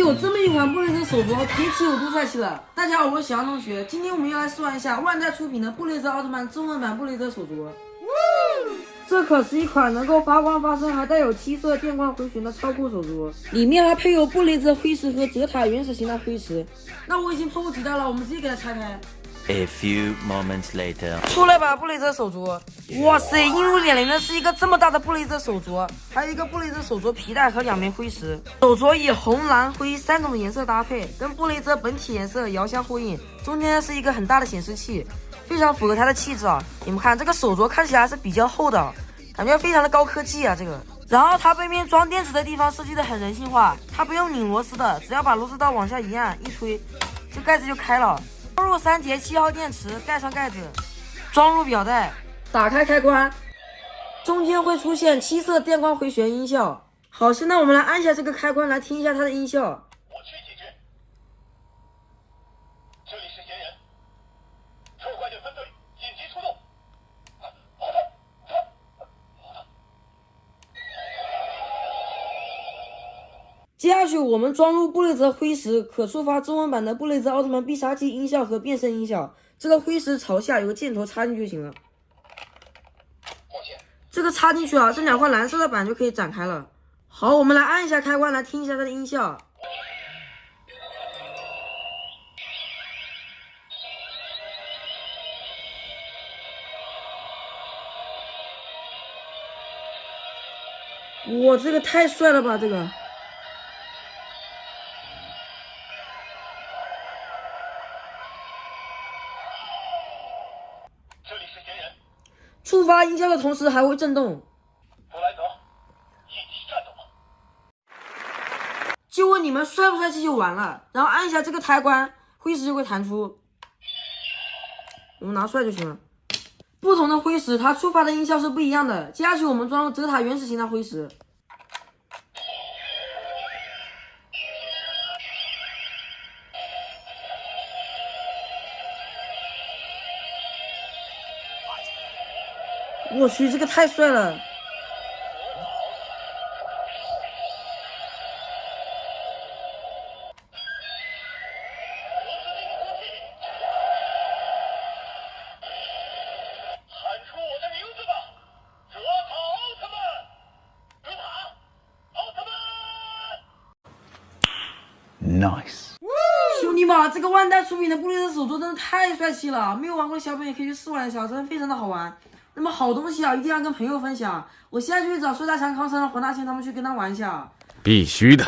有这么一款布雷泽手镯，别提有多帅气了！大家好，我是小杨同学，今天我们要来试玩一下万代出品的布雷泽奥特曼中文版布雷泽手镯。这可是一款能够发光发声，还带有7色电光回旋的超酷手镯，里面还配有布雷泽辉石和泽塔原始型的辉石。那我已经迫不及待了，我们直接给它拆开。A few moments later， 出来吧，布雷泽手镯！哇塞，映入眼帘的是一个这么大的布雷泽手镯，还有一个布雷泽手镯皮带和2枚辉石。手镯以红、蓝、灰3种的颜色搭配，跟布雷泽本体颜色遥相呼应。中间是一个很大的显示器，非常符合它的气质啊！你们看，这个手镯看起来是比较厚的，感觉非常的高科技啊！这个，然后它背面装电池的地方设计的很人性化，它不用拧螺丝的，只要把螺丝刀往下一按一推，这盖子就开了。装入3节7号电池，盖上盖子，装入表带，打开开关，中间会出现7色电光回旋音效。好，现在我们来按下这个开关，来听一下它的音效。我去解决。这里是嫌人，特快队分队紧急出动。好的，好的。接下去我们装入布雷泽辉石，可触发中文版的布雷泽奥特曼必杀技音效和变身音效。这个辉石朝下有个箭头插进去就行了。这个插进去啊，这2块蓝色的板就可以展开了。好，我们来按一下开关，来听一下它的音效。哇，这个太帅了吧！这个。这里是嫌人，触发音效的同时还会震动。弗莱泽，一起战斗吧！就问你们帅不帅气就完了，然后按一下这个开关，辉石就会弹出。我们拿出来就行了。不同的辉石它触发的音效是不一样的。接下去我们装入泽塔原始型的辉石。我去，这个太帅了！喊出我的名字吧，泽塔奥特曼！泽塔奥特曼 nice。兄弟们，这个万代出品的布雷泽手镯真的太帅气了！没有玩过的小朋友也可以去试玩一下，真的非常的好玩。那么好东西啊，一定要跟朋友分享。我现在就去找帅大强、康生、黄大仙他们去跟他玩一下。必须的。